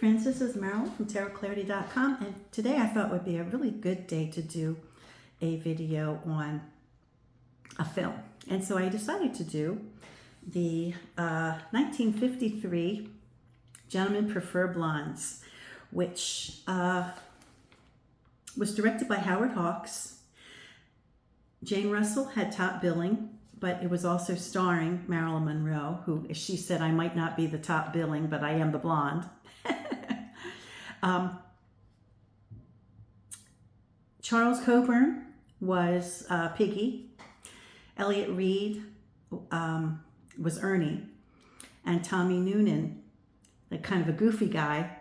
friends, this is Marilyn from tarotclarity.com, and today I thought would be a really good day to do a video on a film. And so I decided to do the 1953 Gentlemen Prefer Blondes, which was directed by Howard Hawks. Jane Russell had top billing, but it was also starring Marilyn Monroe, who, as she said, I might not be the top billing, but I am the blonde. Charles Coburn was Piggy. Elliot Reed was Ernie. And Tommy Noonan, the kind of a goofy guy,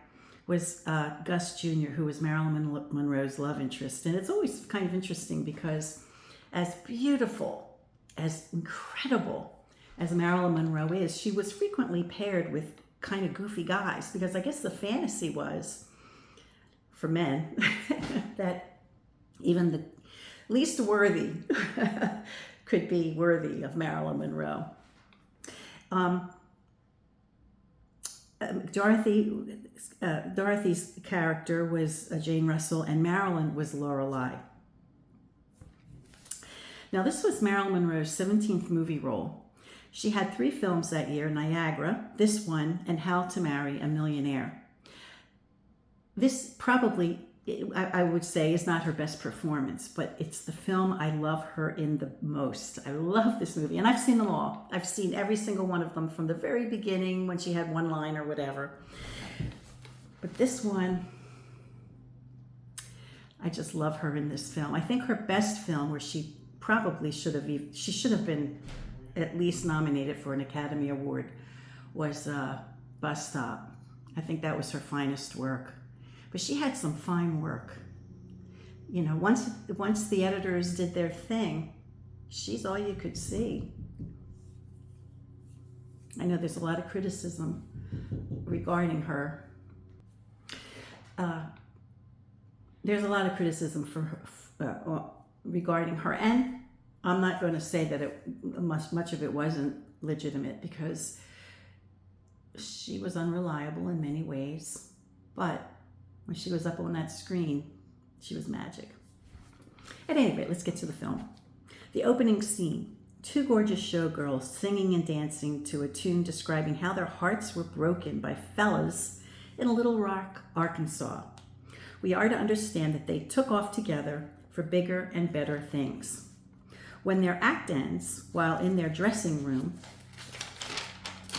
was Gus Jr., who was Marilyn Monroe's love interest. And it's always kind of interesting because as beautiful, as incredible as Marilyn Monroe is, she was frequently paired with kind of goofy guys, because I guess the fantasy was, for men, that even the least worthy could be worthy of Marilyn Monroe. Dorothy's character was Jane Russell, and Marilyn was Lorelei. Now, this was Marilyn Monroe's 17th movie role. She had 3 films that year: Niagara, this one, and How to Marry a Millionaire. This probably, I would say, is not her best performance, but it's the film I love her in the most. I love this movie, and I've seen them all. I've seen every single one of them from the very beginning when she had one line or whatever. But this one, I just love her in this film. I think her best film, where she probably should have been at least nominated for an Academy Award, was Bus Stop. I think that was her finest work. But she had some fine work. You know, once the editors did their thing, she's all you could see. I know there's a lot of criticism regarding her. There's a lot of criticism for her, regarding her, and I'm not going to say that much of it wasn't legitimate, because she was unreliable in many ways, but when she was up on that screen, she was magic. At any rate, let's get to the film. The opening scene: 2 gorgeous showgirls singing and dancing to a tune describing how their hearts were broken by fellas in Little Rock, Arkansas. We are to understand that they took off together for bigger and better things. When their act ends, while in their dressing room,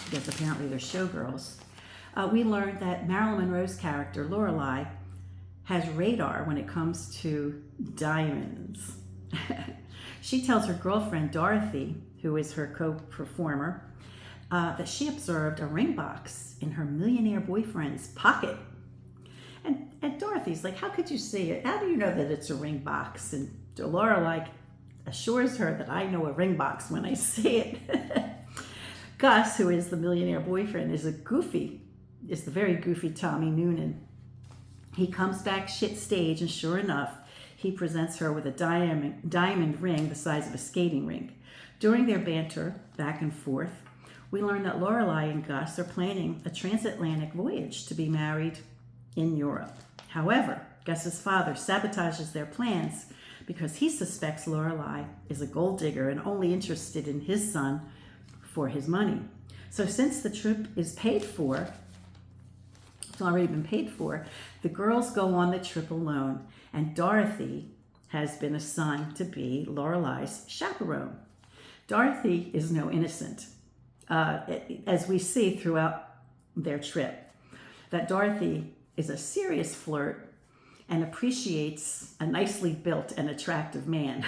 because apparently they're showgirls, we learn that Marilyn Monroe's character, Lorelei, has radar when it comes to diamonds. She tells her girlfriend, Dorothy, who is her co-performer, that she observed a ring box in her millionaire boyfriend's pocket. And Dorothy's like, how could you see it? How do you know that it's a ring box? And Lorelei assures her that I know a ring box when I see it. Gus, who is the millionaire boyfriend, is the very goofy Tommy Noonan. He comes back stage, and sure enough, he presents her with a diamond ring the size of a skating rink. During their banter back and forth, we learn that Lorelei and Gus are planning a transatlantic voyage to be married in Europe. However, Gus's father sabotages their plans because he suspects Lorelei is a gold digger and only interested in his son for his money. So since the trip is paid for, it's already been paid for, the girls go on the trip alone, and Dorothy has been assigned to be Lorelei's chaperone. Dorothy is no innocent, as we see throughout their trip, that Dorothy is a serious flirt and appreciates a nicely built and attractive man.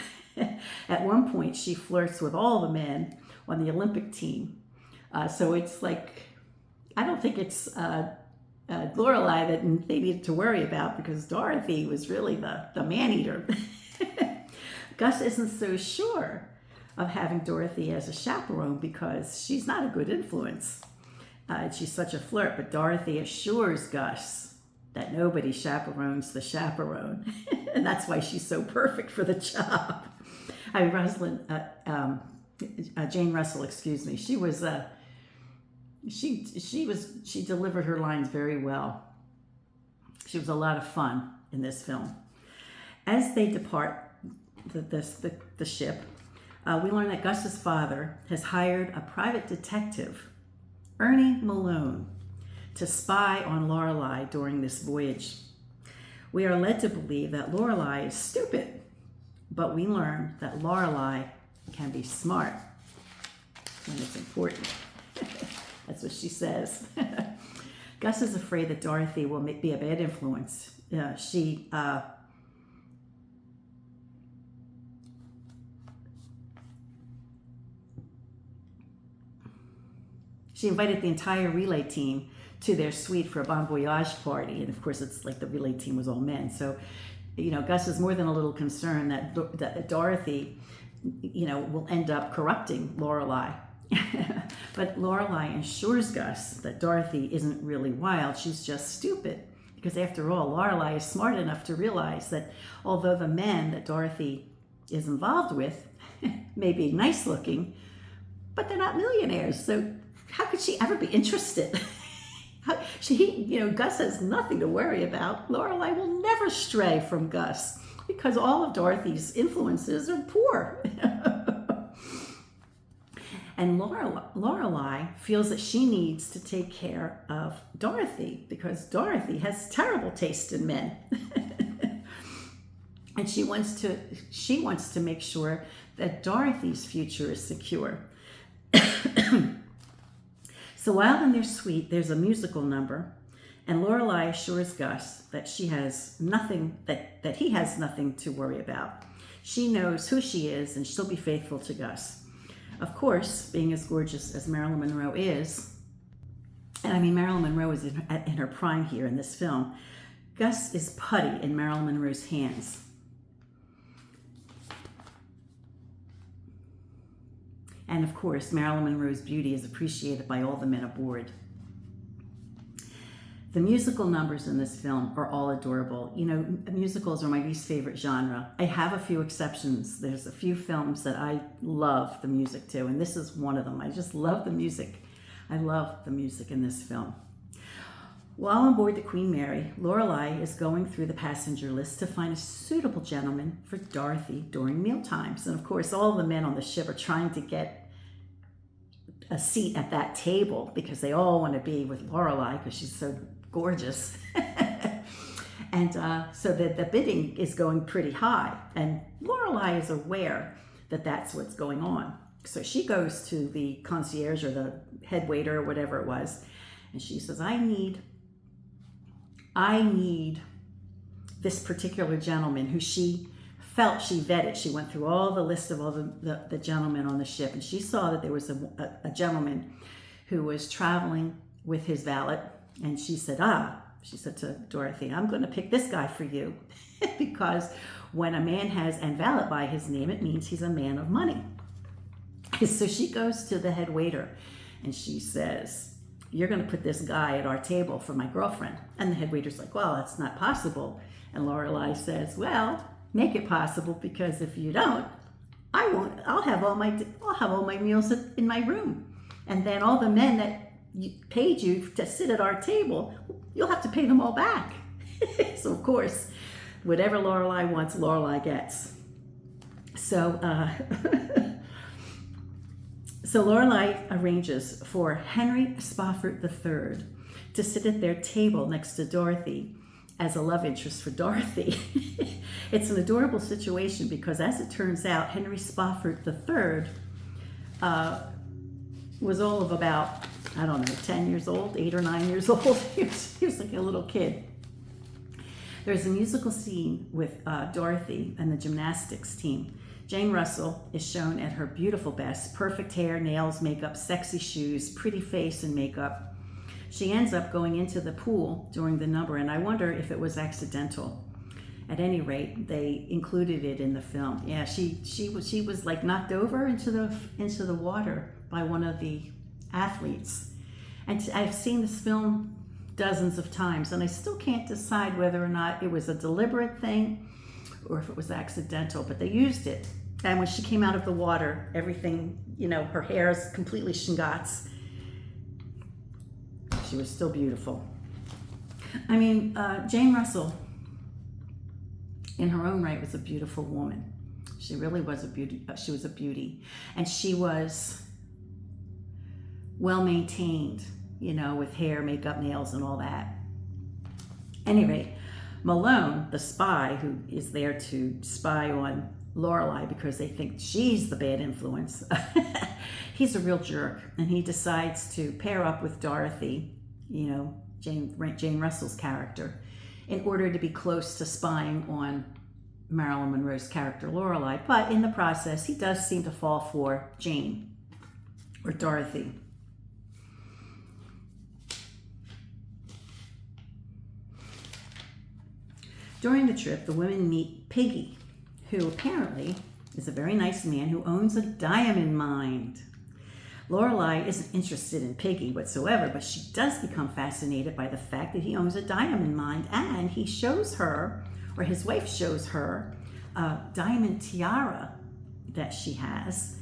At one point, she flirts with all the men on the Olympic team. So it's like, I don't think it's Lorelei that they needed to worry about, because Dorothy was really the man-eater. Gus isn't so sure of having Dorothy as a chaperone because she's not a good influence. She's such a flirt, but Dorothy assures Gus that nobody chaperones the chaperone. And that's why she's so perfect for the job. Jane Russell, excuse me. She delivered her lines very well. She was a lot of fun in this film. As they depart the ship, we learn that Gus's father has hired a private detective, Ernie Malone, to spy on Lorelei during this voyage. We are led to believe that Lorelei is stupid, but we learn that Lorelei can be smart when it's important. That's what she says. Gus is afraid that Dorothy will be a bad influence. She invited the entire relay team to their suite for a bon voyage party. And of course, it's like the relay team was all men. So, Gus is more than a little concerned that Dorothy, will end up corrupting Lorelei. But Lorelei assures Gus that Dorothy isn't really wild. She's just stupid. Because after all, Lorelei is smart enough to realize that although the men that Dorothy is involved with may be nice looking, but they're not millionaires. So how could she ever be interested? Gus has nothing to worry about. Lorelei will never stray from Gus because all of Dorothy's influences are poor. And Lorelei feels that she needs to take care of Dorothy because Dorothy has terrible taste in men. And she wants to make sure that Dorothy's future is secure. So while in their suite, there's a musical number, and Lorelei assures Gus that he has nothing to worry about. She knows who she is, and she'll be faithful to Gus. Of course, being as gorgeous as Marilyn Monroe is, and I mean Marilyn Monroe is in her prime here in this film, Gus is putty in Marilyn Monroe's hands. And of course, Marilyn Monroe's beauty is appreciated by all the men aboard. The musical numbers in this film are all adorable. Musicals are my least favorite genre. I have a few exceptions. There's a few films that I love the music to, and this is one of them. I just love the music. I love the music in this film. While on board the Queen Mary, Lorelei is going through the passenger list to find a suitable gentleman for Dorothy during mealtimes. And of course, all the men on the ship are trying to get a seat at that table because they all want to be with Lorelei because she's so gorgeous. And so the bidding is going pretty high. And Lorelei is aware that that's what's going on. So she goes to the concierge or the head waiter or whatever it was. And she says, I need this particular gentleman who she felt she vetted. She went through all the list of all the gentlemen on the ship, and she saw that there was a gentleman who was traveling with his valet, and she said to Dorothy, I'm going to pick this guy for you because when a man has "and valet" by his name, it means he's a man of money. So she goes to the head waiter, and she says, you're going to put this guy at our table for my girlfriend. And the head waiter's like, well, that's not possible. And Lorelei says, well, make it possible because if you don't, I won't. I'll have all my meals in my room, and then all the men that paid you to sit at our table, you'll have to pay them all back. So of course, whatever Lorelei wants, Lorelei gets. So. So Lorelei arranges for Henry Spofford III to sit at their table next to Dorothy as a love interest for Dorothy. It's an adorable situation because, as it turns out, Henry Spofford III was all of about, 10 years old, 8 or 9 years old. He was like a little kid. There's a musical scene with Dorothy and the gymnastics team. Jane Russell is shown at her beautiful best, perfect hair, nails, makeup, sexy shoes, pretty face and makeup. She ends up going into the pool during the number, and I wonder if it was accidental. At any rate, they included it in the film. Yeah, she was like knocked over into the water by one of the athletes. And I've seen this film dozens of times, and I still can't decide whether or not it was a deliberate thing or if it was accidental, but they used it. And when she came out of the water, everything, her hair is completely Shingatz. She was still beautiful. I mean, Jane Russell, in her own right, was a beautiful woman. She really was a beauty. She was a beauty, and she was well maintained, you know, with hair, makeup, nails, and all that. Anyway, Malone, the spy who is there to spy on Lorelai because they think she's the bad influence, he's a real jerk, and he decides to pair up with Dorothy, you know, Jane Russell's character, in order to be close to spying on Marilyn Monroe's character Lorelai. But in the process, he does seem to fall for Jane or Dorothy. During the trip, the women meet Piggy, who apparently is a very nice man who owns a diamond mine. Lorelai isn't interested in Piggy whatsoever, but she does become fascinated by the fact that he owns a diamond mine, and he shows her, or his wife shows her, a diamond tiara that she has.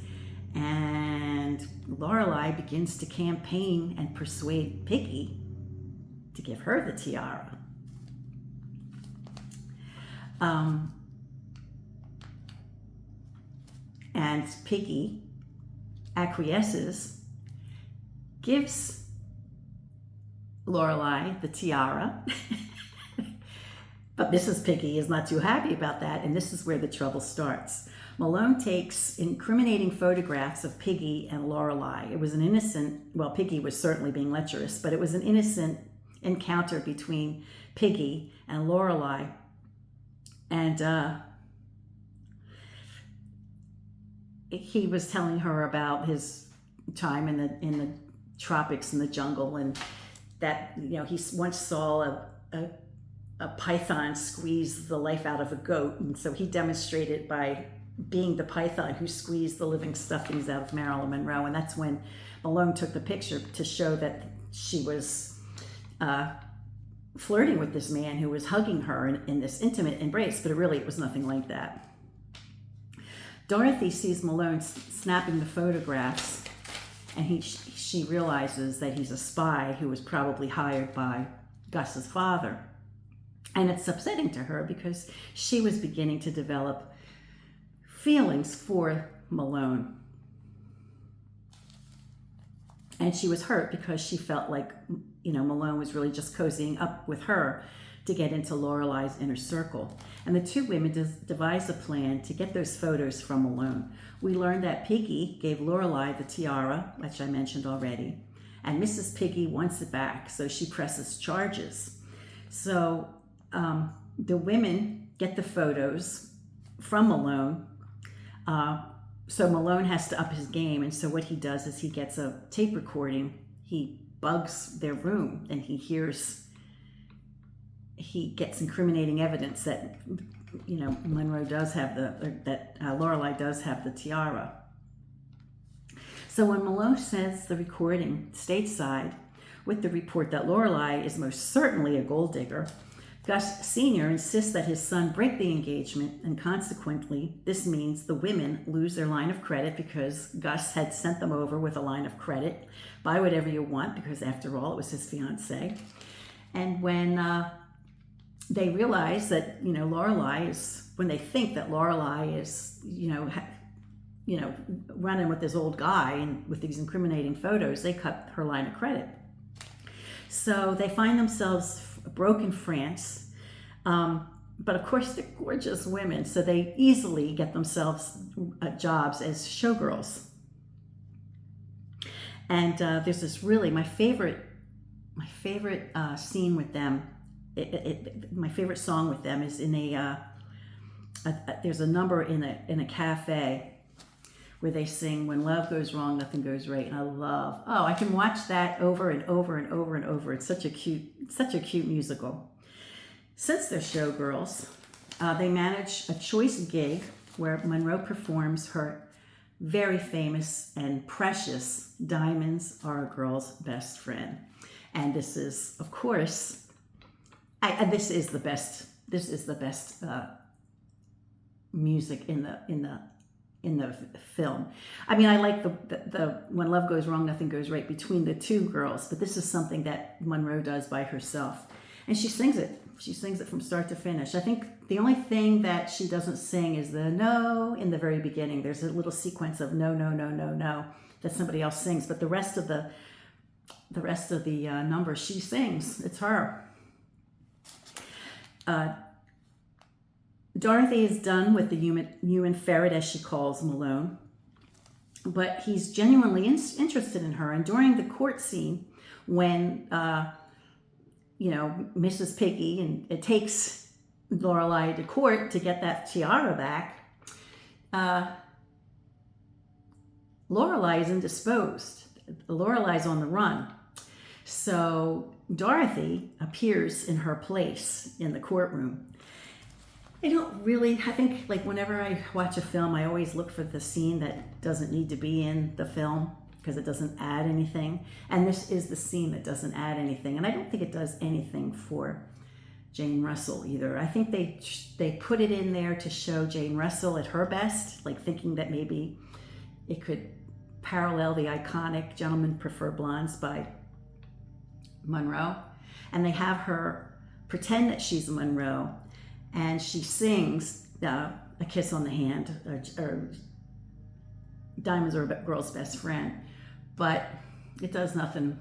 And Lorelai begins to campaign and persuade Piggy to give her the tiara. And Piggy acquiesces, gives Lorelai the tiara, but Mrs. Piggy is not too happy about that, and this is where the trouble starts. Malone takes incriminating photographs of Piggy and Lorelai. It was an innocent, well, Piggy was certainly being lecherous, but it was an innocent encounter between Piggy and Lorelai. And he was telling her about his time in the tropics in the jungle, and that, you know, he once saw a python squeeze the life out of a goat, and so he demonstrated by being the python who squeezed the living stuffings out of Marilyn Monroe. And that's when Malone took the picture to show that she was flirting with this man who was hugging her in this intimate embrace, but really it was nothing like that. Dorothy sees Malone snapping the photographs, and she realizes that he's a spy who was probably hired by Gus's father. And it's upsetting to her because she was beginning to develop feelings for Malone. And she was hurt because she felt like, you know, Malone was really just cozying up with her to get into Lorelai's inner circle. And the two women devised a plan to get those photos from Malone. We learned that Piggy gave Lorelai the tiara, which I mentioned already, and Mrs. Piggy wants it back, so she presses charges. So the women get the photos from Malone. So Malone has to up his game, and so what he does is he gets a tape recording. He bugs their room, and he gets incriminating evidence that, you know, Monroe does have Lorelai does have the tiara. So when Malone sends the recording stateside with the report that Lorelai is most certainly a gold digger, Gus Sr. insists that his son break the engagement, and consequently, this means the women lose their line of credit because Gus had sent them over with a line of credit. Buy whatever you want, because after all, it was his fiancée. And when they realize that, you know, when they think that Lorelai is, running with this old guy and with these incriminating photos, they cut her line of credit. So they find themselves broke in France. But of course, they're gorgeous women, so they easily get themselves jobs as showgirls. And there's this really, my favorite scene with them. My favorite song with them is in there's a number in a cafe where they sing "When Love Goes Wrong, Nothing Goes Right," and I can watch that over and over and over and over. It's such a cute musical. Since they're showgirls, they manage a choice gig where Monroe performs her very famous and precious "Diamonds Are a Girl's Best Friend," and this is, of course, this is the best music in the film. I mean, I like the "When Love Goes Wrong, Nothing Goes Right" between the two girls, but this is something that Monroe does by herself. And she sings it. She sings it from start to finish. I think the only thing that she doesn't sing is the no in the very beginning. There's a little sequence of no, no, no, no, no that somebody else sings, but the rest of the number she sings. It's her. Dorothy is done with the human ferret, as she calls Malone, but he's genuinely interested in her. And during the court scene, when Mrs. Piggy, and it takes Lorelai to court to get that tiara back, Lorelai is indisposed. Lorelai's on the run. So Dorothy appears in her place in the courtroom. I think like whenever I watch a film, I always look for the scene that doesn't need to be in the film because it doesn't add anything. And this is the scene that doesn't add anything. And I don't think it does anything for Jane Russell either. I think they put it in there to show Jane Russell at her best, like thinking that maybe it could parallel the iconic Gentlemen Prefer Blondes by Monroe. And they have her pretend that she's Monroe, and she sings A Kiss on the Hand, or Diamonds Are a Girl's Best Friend. But it does nothing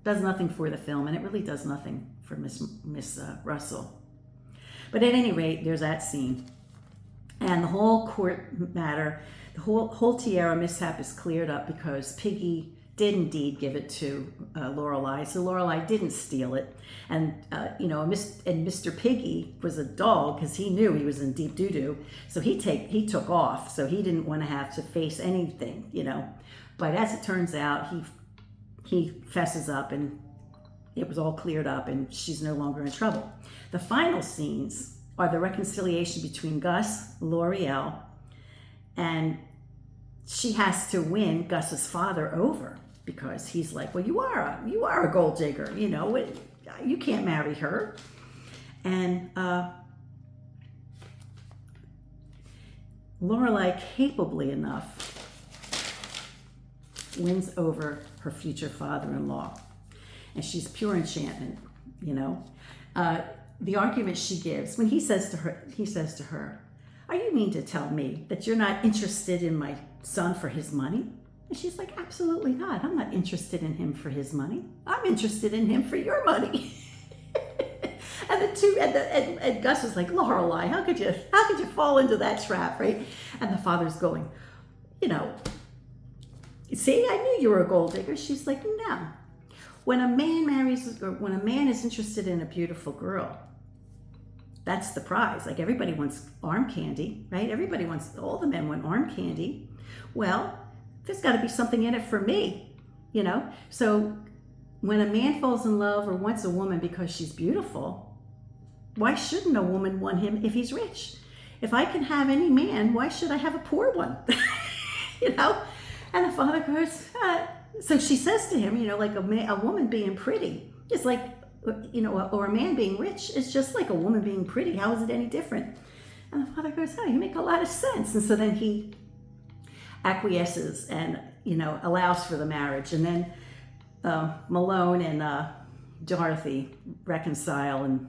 for the film, and it really does nothing for Miss Russell. But at any rate, there's that scene. And the whole court matter, the whole tiara mishap is cleared up because Piggy did indeed give it to Lorelai. So Lorelai didn't steal it. And, and Mr. Piggy was a dog because he knew he was in deep doo-doo. So he took off. So he didn't want to have to face anything, But as it turns out, he fesses up and it was all cleared up and she's no longer in trouble. The final scenes are the reconciliation between Gus, L'Oreal, and she has to win Gus's father over because he's like, well, you are a gold digger, you can't marry her. And Lorelai, capably enough, wins over her future father-in-law, and she's pure enchantment. The argument she gives when he says to her, "Are you mean to tell me that you're not interested in my son for his money?" And she's like, "Absolutely not. I'm not interested in him for his money. I'm interested in him for your money." And Gus is like, "Lorelai, how could you fall into that trap, right?" And the father's going, "See, I knew you were a gold digger." She's like, "No. When a man is interested in a beautiful girl, that's the prize. Like everybody wants arm candy, right? All the men want arm candy. Well, there's got to be something in it for me, So when a man falls in love or wants a woman because she's beautiful, why shouldn't a woman want him if he's rich? If I can have any man, why should I have a poor one?" And the father goes, so she says to him, like a woman being pretty is like, or a man being rich is just like a woman being pretty. How is it any different? And the father goes, "Oh, you make a lot of sense." And so then he acquiesces and, allows for the marriage. And then Malone and Dorothy reconcile. And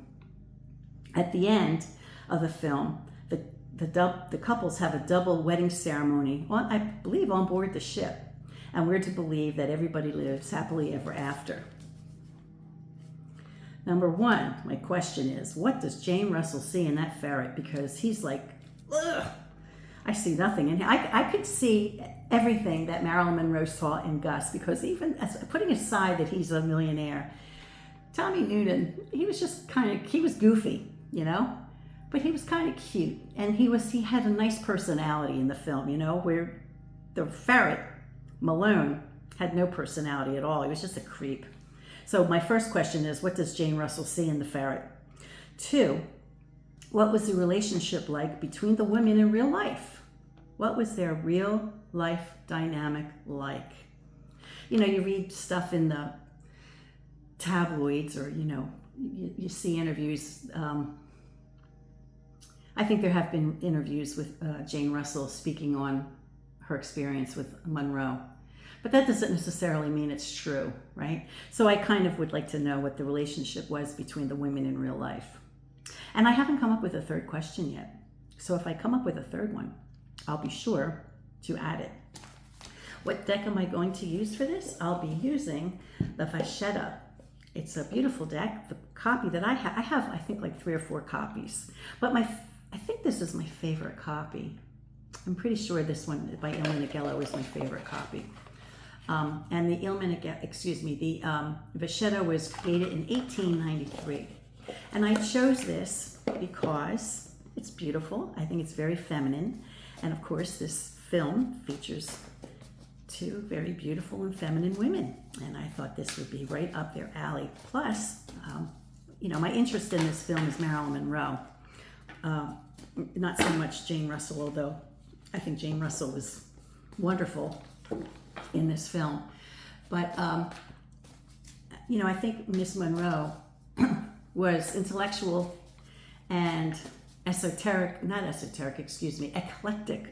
at the end of the film, the couples have a double wedding ceremony, I believe, on board the ship. And we're to believe that everybody lives happily ever after. Number one, my question is, what does Jane Russell see in that ferret? Because he's like, ugh, I see nothing. And I could see everything that Marilyn Monroe saw in Gus, because even putting aside that he's a millionaire, Tommy Noonan, he was just he was goofy, but he was kind of cute. And he had a nice personality in the film, where the ferret, Malone, had no personality at all. He was just a creep. So my first question is, what does Jane Russell see in the ferret? 2, what was the relationship like between the women in real life? What was their real life dynamic like? You read stuff in the tabloids or, you see interviews. I think there have been interviews with Jane Russell speaking on her experience with Monroe. But that doesn't necessarily mean it's true, right? So I kind of would like to know what the relationship was between the women in real life. And I haven't come up with a third question yet. So if I come up with a third one, I'll be sure to add it. What deck am I going to use for this? I'll be using the Vacchetta. It's a beautiful deck. The copy that I have I think like 3 or 4 copies. But I think this is my favorite copy. I'm pretty sure this one by Il Meneghello is my favorite copy. And the Vacchetta was created in 1893. And I chose this because it's beautiful. I think it's very feminine. And of course, this film features 2 very beautiful and feminine women. And I thought this would be right up their alley. Plus, my interest in this film is Marilyn Monroe. Not so much Jane Russell, although I think Jane Russell was wonderful in this film. But, I think Miss Monroe was intellectual and eclectic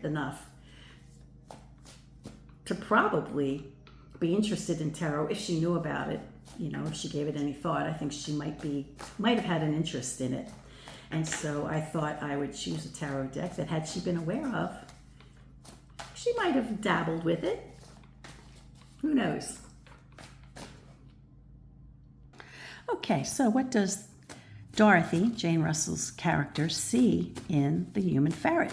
enough to probably be interested in tarot if she knew about it. If she gave it any thought, I think she might have had an interest in it. And so I thought I would choose a tarot deck that, had she been aware of, she might have dabbled with it. Who knows? Okay, so what does Dorothy, Jane Russell's character, see in the human ferret?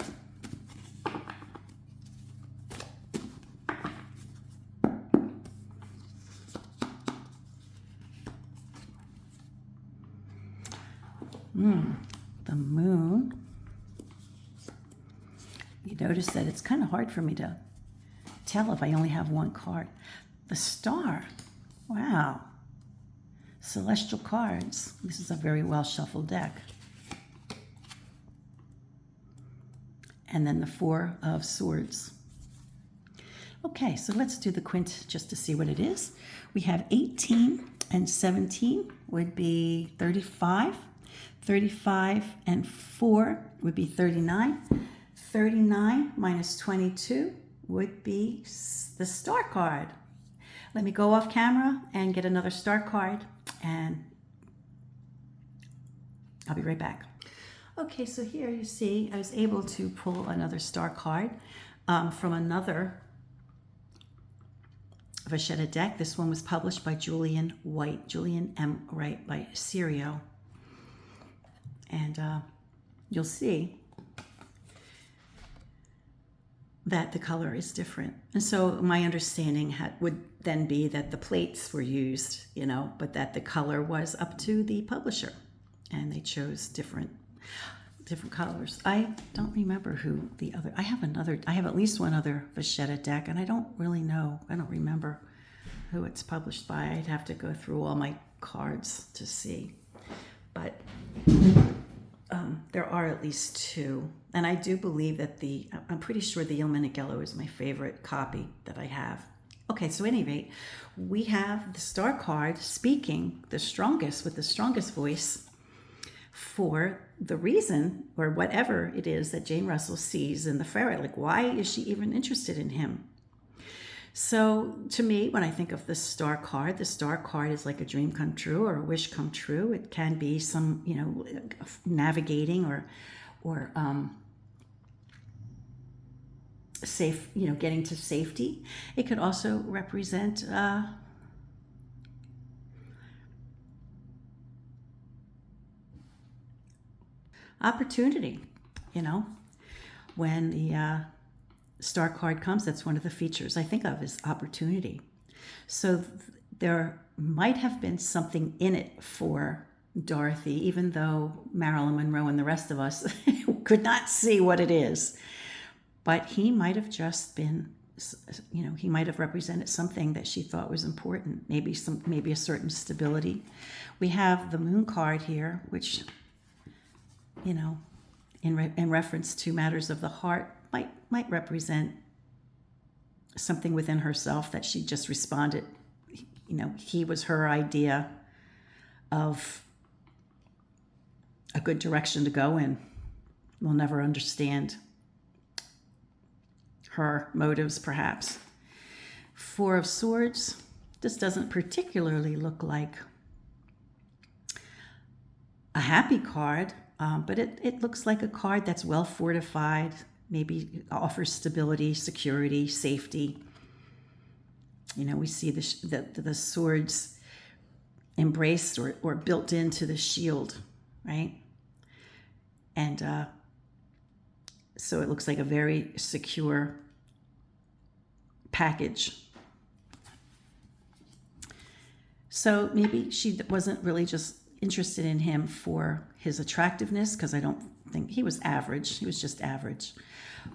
The moon. You notice that it's kind of hard for me to tell if I only have one card. The star. Wow. Celestial cards. This is a very well shuffled deck. And then the 4 of Swords. Okay, so let's do the quint just to see what it is. We have 18 and 17 would be 35. 35 and 4 would be 39. 39 minus 22 would be the star card. Let me go off camera and get another star card, and I'll be right back. Okay, so here you see I was able to pull another star card from another Vacchetta deck. This one was published by Julian M. White by Serio. And you'll see that the color is different. And so my understanding would then be that the plates were used, but that the color was up to the publisher. And they chose different colors. I don't remember who the other, I have at least one other Vacchetta deck, and I don't remember who it's published by. I'd have to go through all my cards to see. But there are at least 2. And I do believe that I'm pretty sure the Il Meneghello is my favorite copy that I have. Okay, so at any rate, we have the star card speaking with the strongest voice for the reason, or whatever it is, that Jane Russell sees in the ferret. Like, why is she even interested in him? So to me, when I think of the star card is like a dream come true or a wish come true. It can be some, navigating or safe, getting to safety. It could also represent opportunity. When the star card comes, that's one of the features I think of is opportunity. So there might have been something in it for Dorothy, even though Marilyn Monroe and the rest of us could not see what it is. But he might have just been, he might have represented something that she thought was important, maybe a certain stability. We have the moon card here, which, in reference to matters of the heart, might represent something within herself that she just responded. He was her idea of a good direction to go in. We'll never understand her motives, perhaps. Four of Swords. This doesn't particularly look like a happy card, but it looks like a card that's well fortified, maybe offers stability, security, safety. You know, we see the swords embraced or built into the shield, right? And so it looks like a very secure package. So maybe she wasn't really just interested in him for his attractiveness, because I don't think he was average. He was just average.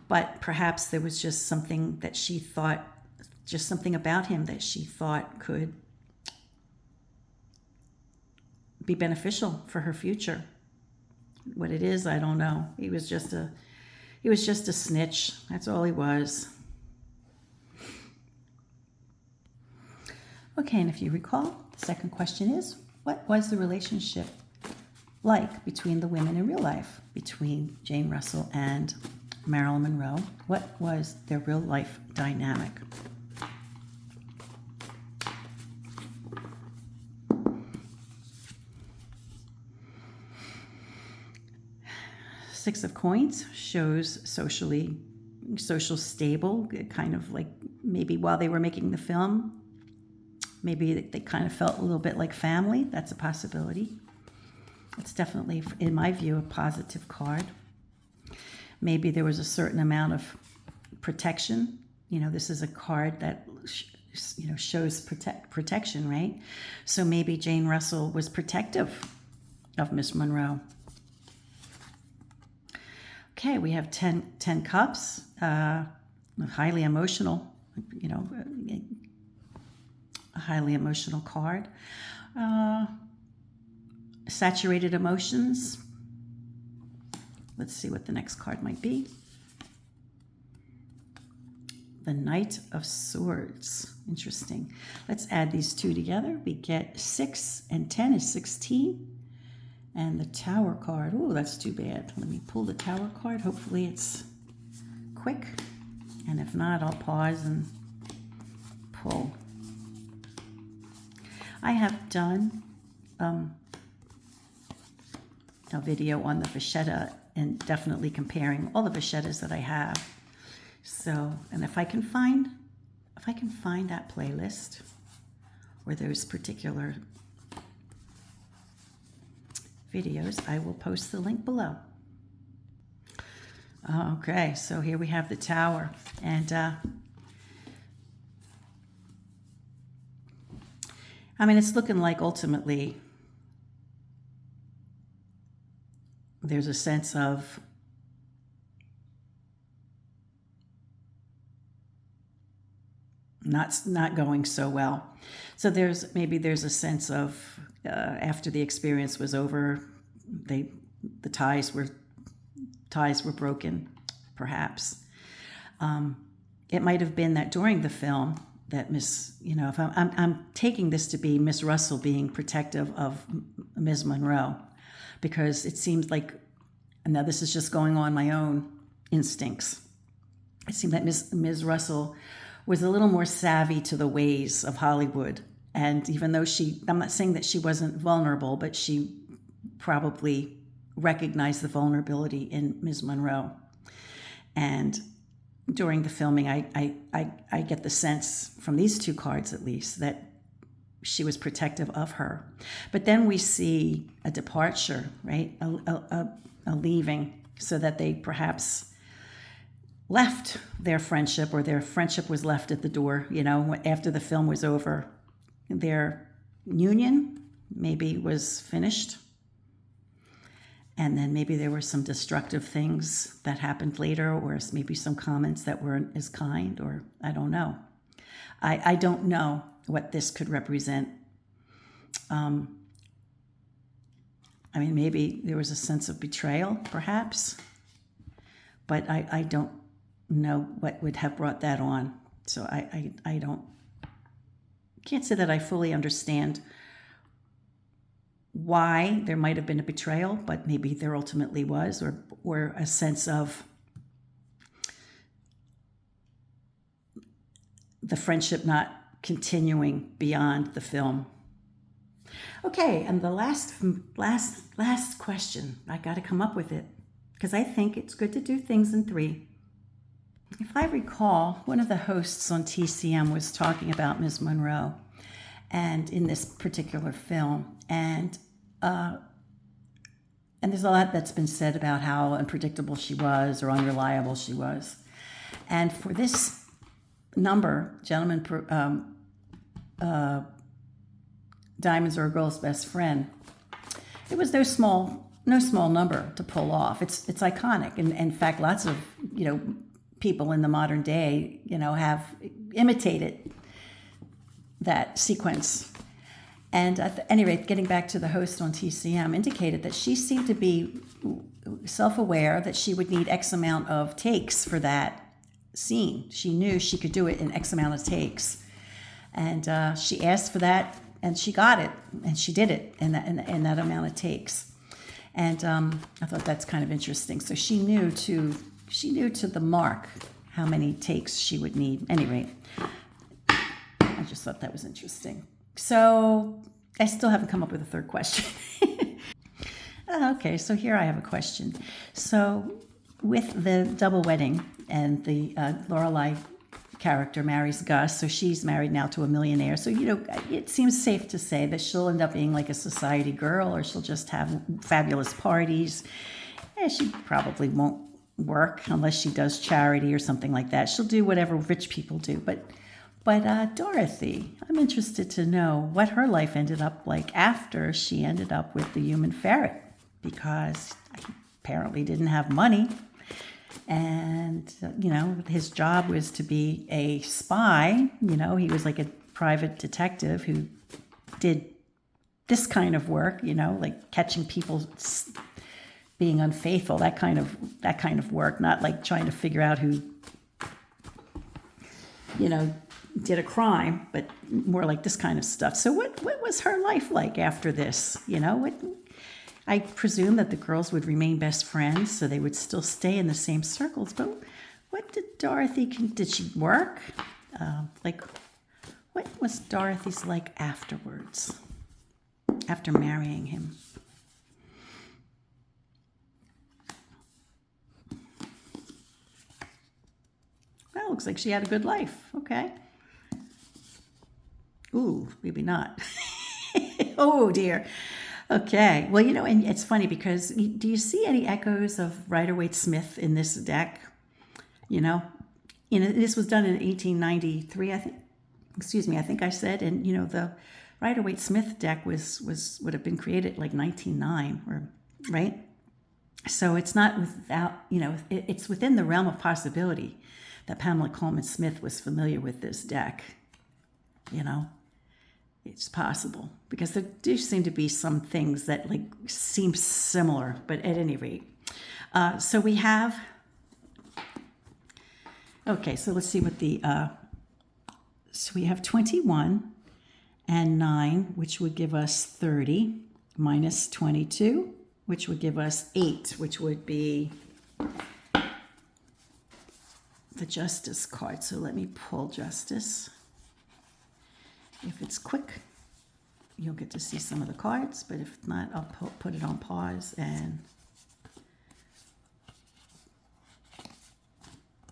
But perhaps there was just something that she thought, just something about him that she thought could be beneficial for her future. What it is, I don't know. He was just a snitch. That's all he was. Okay, and if you recall, the second question is, what was the relationship like between the women in real life, between Jane Russell and Marilyn Monroe? What was their real life dynamic? Six of Coins shows social stable, kind of like maybe while they were making the film, maybe they kind of felt a little bit like family. That's a possibility. It's definitely, in my view, a positive card. Maybe there was a certain amount of protection. You know, this is a card that, shows protection, right? So maybe Jane Russell was protective of Miss Monroe. Okay, we have 10 Cups, highly emotional, a highly emotional card. Saturated emotions. Let's see what the next card might be. The Knight of Swords. Interesting. Let's add these two together. We get 6 and 10 is 16. And the Tower card. Oh, that's too bad. Let me pull the Tower card. Hopefully it's quick. And if not, I'll pause and pull. I have done a video on the Vacchetta and definitely comparing all the Vacchettas that I have. So, and if I can find that playlist or those particular videos, I will post the link below. Okay, so here we have the Tower, and I mean, it's looking like ultimately there's a sense of not going so well. So there's a sense of after the experience was over, the ties were broken, perhaps. It might have been that during the film that if I'm taking this to be Miss Russell being protective of Ms. Monroe, because it seems like, and now this is just going on my own instincts, it seemed that Ms. Russell was a little more savvy to the ways of Hollywood. And even though I'm not saying that she wasn't vulnerable, but she probably recognized the vulnerability in Ms. Monroe. And during the filming, I get the sense from these two cards, at least, that she was protective of her. But then we see a departure, right? A leaving, so that they perhaps left their friendship, or their friendship was left at the door, after the film was over. Their union maybe was finished. And then maybe there were some destructive things that happened later, or maybe some comments that weren't as kind, or I don't know. I don't know what this could represent. I mean, maybe there was a sense of betrayal, perhaps, but I don't know what would have brought that on. So I can't say that I fully understand why there might have been a betrayal, but maybe there ultimately was, or a sense of the friendship not continuing beyond the film. Okay, and the last question. I got to come up with it because I think it's good to do things in three. If I recall, one of the hosts on TCM was talking about Ms. Monroe, and in this particular film, and there's a lot that's been said about how unpredictable she was or unreliable she was. And for this number, Diamonds Are a Girl's Best Friend, it was no small number to pull off. It's iconic, and in fact, lots of people in the modern day have imitated that sequence. And at any rate, getting back to the host on TCM, indicated that she seemed to be self-aware that she would need X amount of takes for that scene. She knew she could do it in X amount of takes. And she asked for that, and she got it, and she did it in that amount of takes. And I thought that's kind of interesting. So she knew to the mark how many takes she would need. At any rate, I just thought that was interesting. So I still haven't come up with a third question. Okay, so here I have a question. So with the double wedding, and the Lorelai character marries Gus, so she's married now to a millionaire. So, it seems safe to say that she'll end up being like a society girl, or she'll just have fabulous parties. And she probably won't work unless she does charity or something like that. She'll do whatever rich people do. But Dorothy, I'm interested to know what her life ended up like after she ended up with the human ferret, because he apparently didn't have money. And, his job was to be a spy. He was like a private detective who did this kind of work, like catching people being unfaithful, that kind of work, not like trying to figure out who, did a crime, but more like this kind of stuff. So what was her life like after this? I presume that the girls would remain best friends, so they would still stay in the same circles. But what did Dorothy, did she work? What was Dorothy's like afterwards, after marrying him? Well, looks like she had a good life. Okay. Ooh, maybe not. Oh, dear. Okay. Well, and it's funny because do you see any echoes of Rider-Waite-Smith in this deck? This was done in 1893, I think. Excuse me, I think I said. And, the Rider-Waite-Smith deck would have been created like 1909, right? So it's not without, it's within the realm of possibility that Pamela Coleman Smith was familiar with this deck. It's possible, because there do seem to be some things that seem similar, but at any rate. So we have, okay, so let's see what so we have 21 and 9, which would give us 30, minus 22, which would give us 8, which would be the Justice card. So let me pull Justice. If it's quick, you'll get to see some of the cards, but if not, I'll put it on pause. And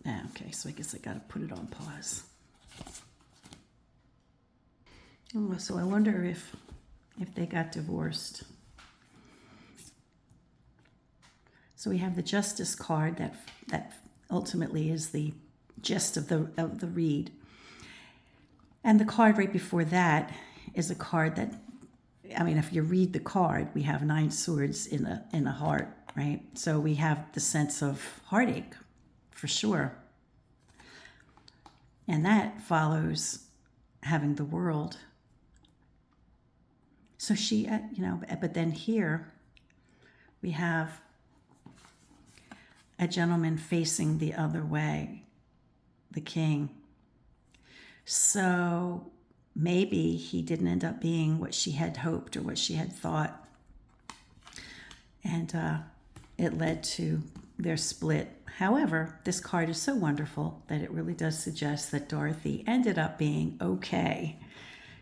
okay, so I guess I got to put it on pause. Oh, so I wonder if they got divorced. So we have the Justice card that ultimately is the gist of the read. And the card right before that is a card that, if you read the card, we have 9 swords in a heart, right? So we have the sense of heartache, for sure. And that follows having the world. So she, but then here we have a gentleman facing the other way, the king. So maybe he didn't end up being what she had hoped or what she had thought. And it led to their split. However, this card is so wonderful that it really does suggest that Dorothy ended up being okay.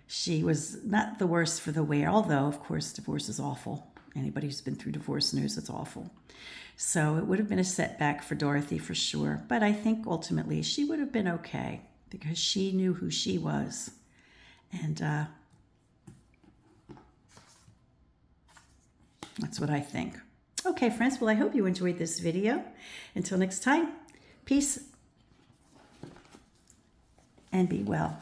She was not the worse for the wear, although, of course, divorce is awful. Anybody who's been through divorce knows it's awful. So it would have been a setback for Dorothy for sure. But I think ultimately she would have been okay because she knew who she was. And that's what I think. Okay, friends. Well, I hope you enjoyed this video. Until next time, peace and be well.